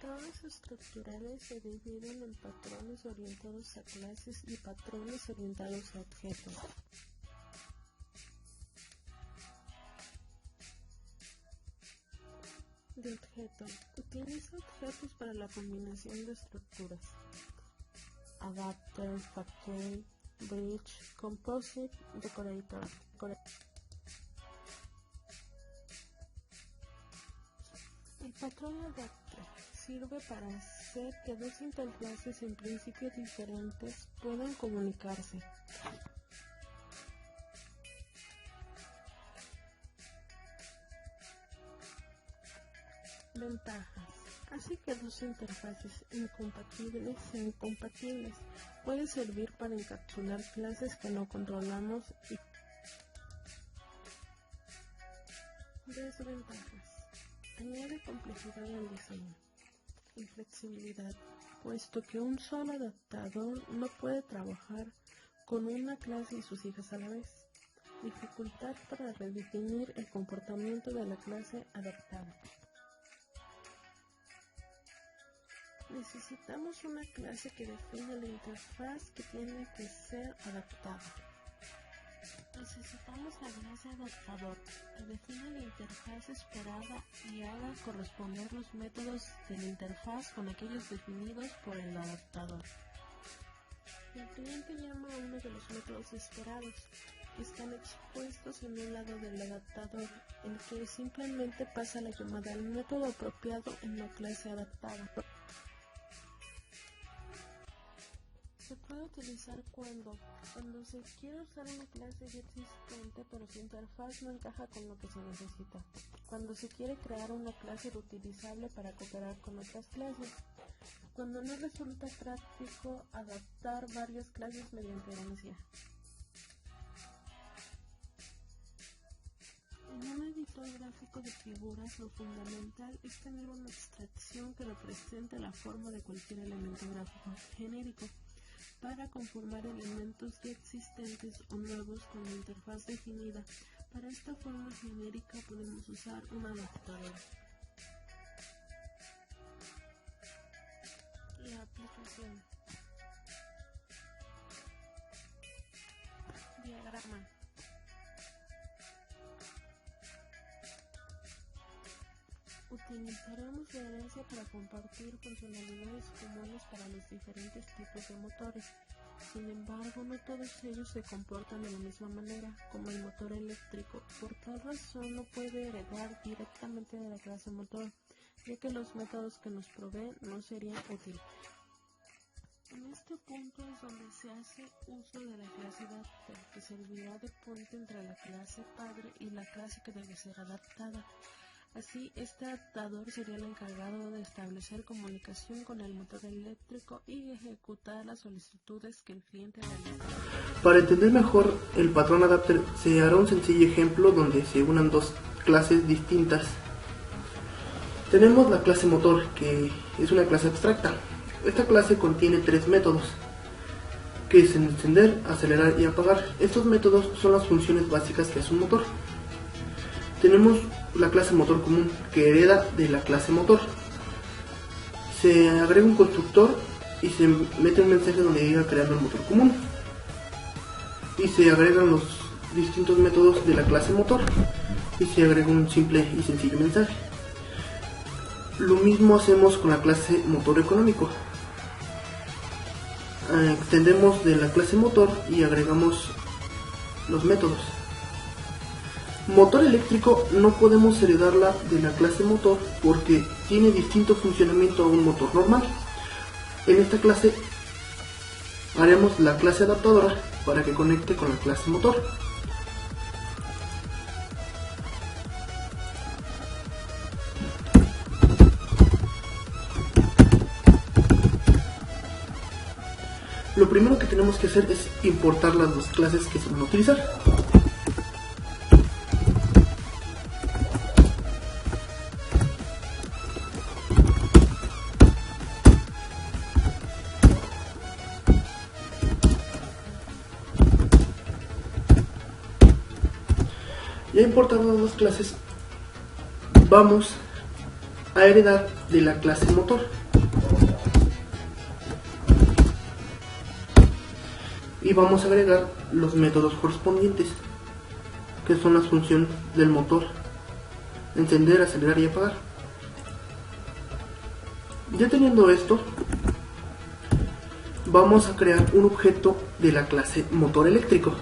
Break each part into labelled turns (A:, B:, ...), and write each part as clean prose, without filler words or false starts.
A: patrones estructurales se dividen en patrones orientados a clases y patrones orientados a objetos. De objeto. Utiliza objetos para la combinación de estructuras. Adapter, factory, bridge, composite, decorator. El patrón adapter sirve para hacer que dos interfaces en principio diferentes puedan comunicarse. Ventajas. Hace que dos interfaces incompatibles sean compatibles. Puede servir para encapsular clases que no controlamos y desventajas. Añade complejidad al diseño. Inflexibilidad, puesto que un solo adaptador no puede trabajar con una clase y sus hijas a la vez. Dificultad para redefinir el comportamiento de la clase adaptada. Necesitamos una clase que defina la interfaz que tiene que ser adaptada. Necesitamos la clase adaptador que defina la interfaz esperada y haga corresponder los métodos de la interfaz con aquellos definidos por el adaptador. El cliente llama a uno de los métodos esperados, que están expuestos en un lado del adaptador, el que simplemente pasa la llamada al método apropiado en la clase adaptada. Se puede utilizar cuando se quiere usar una clase ya existente pero su interfaz no encaja con lo que se necesita, cuando se quiere crear una clase reutilizable para cooperar con otras clases, cuando no resulta práctico adaptar varias clases mediante herencia. En un editor gráfico de figuras, lo fundamental es tener una abstracción que represente la forma de cualquier elemento gráfico genérico, para conformar elementos ya existentes o nuevos con la interfaz definida. Para esta forma genérica podemos usar un adaptador. La aplicación. Diagrama. Utilizaremos la herencia para compartir funcionalidades comunes para los diferentes tipos de motores. Sin embargo, no todos ellos se comportan de la misma manera, como el motor eléctrico. Por tal razón, no puede heredar directamente de la clase motor, ya que los métodos que nos provee no serían útiles. En este punto es donde se hace uso de la clase adapter, que servirá de puente entre la clase padre y la clase que debe ser adaptada. Así, este adaptador sería el encargado de establecer comunicación con el motor eléctrico y ejecutar las solicitudes que el cliente realiza.
B: Para entender mejor el patrón adapter, se hará un sencillo ejemplo donde se unan dos clases distintas. Tenemos la clase motor, que es una clase abstracta. Esta clase contiene tres métodos, que es encender, acelerar y apagar. Estos métodos son las funciones básicas que hace un motor. Tenemos la clase motor común, que hereda de la clase motor. Se agrega un constructor y se mete un mensaje donde diga creando el motor común. Y se agregan los distintos métodos de la clase motor. Y se agrega un simple y sencillo mensaje. Lo mismo hacemos con la clase motor económico. Extendemos de la clase motor y agregamos los métodos. Motor eléctrico no podemos heredarla de la clase motor porque tiene distinto funcionamiento a un motor normal. En esta clase haremos la clase adaptadora para que conecte con la clase motor. Lo primero que tenemos que hacer es importar las dos clases que se van a utilizar. Ya importadas las dos clases, vamos a heredar de la clase motor. y vamos a agregar los métodos correspondientes, que son las funciones del motor: encender, acelerar y apagar. Ya teniendo esto, vamos a crear un objeto de la clase motor eléctrico.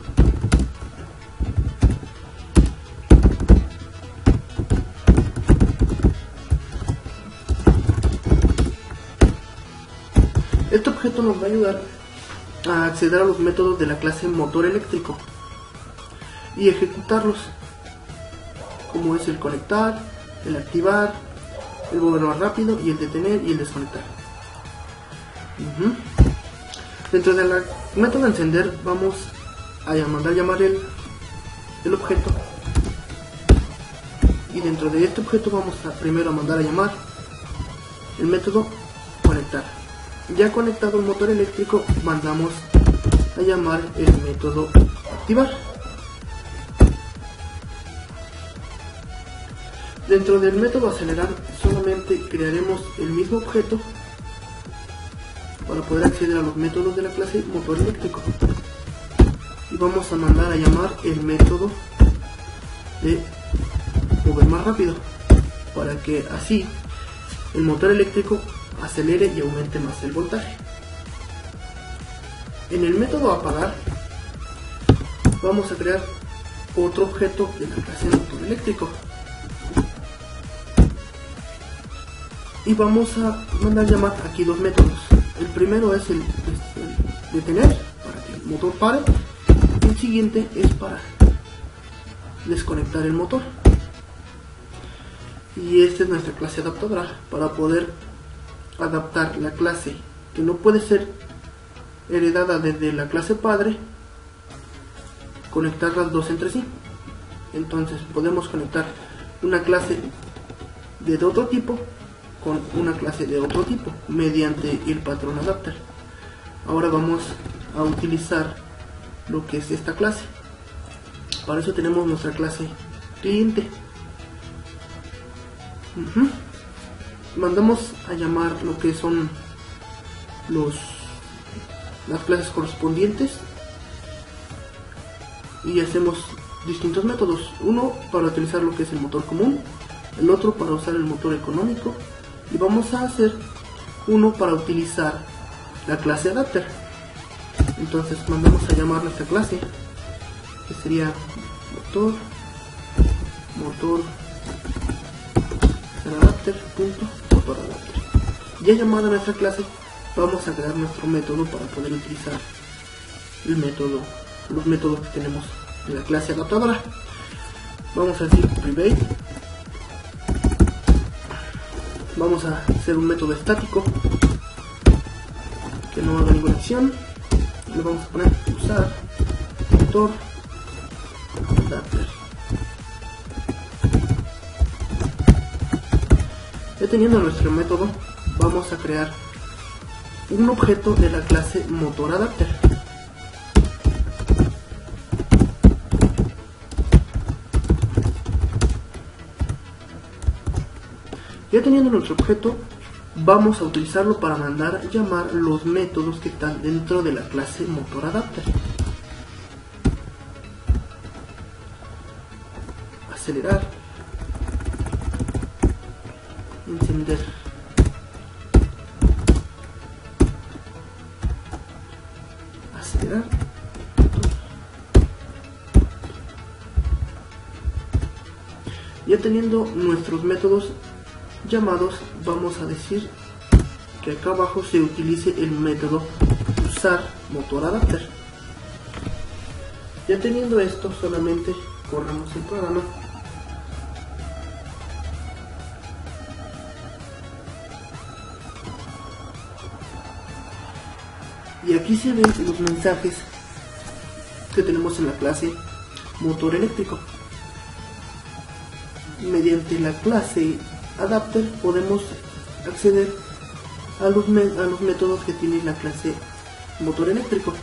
B: Este objeto nos va a ayudar a acceder a los métodos de la clase motor eléctrico y ejecutarlos, como es el conectar, el activar, el mover más rápido y el detener y el desconectar. Dentro del método encender vamos a mandar llamar el objeto, y dentro de este objeto vamos a primero mandar a llamar el método conectar. Ya conectado el motor eléctrico, mandamos a llamar el método activar. Dentro del método acelerar solamente crearemos el mismo objeto para poder acceder a los métodos de la clase motor eléctrico, y vamos a mandar a llamar el método de mover más rápido, para que así el motor eléctrico acelere y aumente más el voltaje. En el método apagar vamos a crear otro objeto de la clase motor eléctrico y vamos a mandar llamar aquí dos métodos. El primero es el detener, para que el motor pare, y el siguiente es para desconectar el motor. Y esta es nuestra clase adaptadora, para poder adaptar la clase que no puede ser heredada desde la clase padre, conectar las dos entre sí. Entonces podemos conectar una clase de otro tipo con una clase de otro tipo mediante el patrón adapter. Ahora vamos a utilizar lo que es esta clase. Para eso tenemos nuestra clase cliente. Mandamos a llamar lo que son las clases correspondientes y hacemos distintos métodos: uno para utilizar lo que es el motor común, el otro para usar el motor económico, y vamos a hacer uno para utilizar la clase adapter. Entonces mandamos a llamar nuestra clase, que sería motor adapter.motor adapter. Ya llamada nuestra clase, vamos a crear nuestro método para poder utilizar los métodos que tenemos en la clase adaptadora. Vamos a decir private. Vamos a hacer un método estático que no haga ninguna acción. Le vamos a poner usar motor adapter. Ya teniendo nuestro método, vamos a crear un objeto de la clase motor adapter. Ya teniendo nuestro objeto, vamos a utilizarlo para mandar a llamar los métodos que están dentro de la clase motor adapter. Acelerar, encender, acelerar, ya teniendo nuestros métodos llamados, vamos a decir que acá abajo se utilice el método usar motor adapter. Ya teniendo esto, solamente corremos el programa y aquí se ven los mensajes que tenemos en la clase motor eléctrico. Mediante la clase adapter podemos acceder a los métodos que tiene la clase motor eléctrico.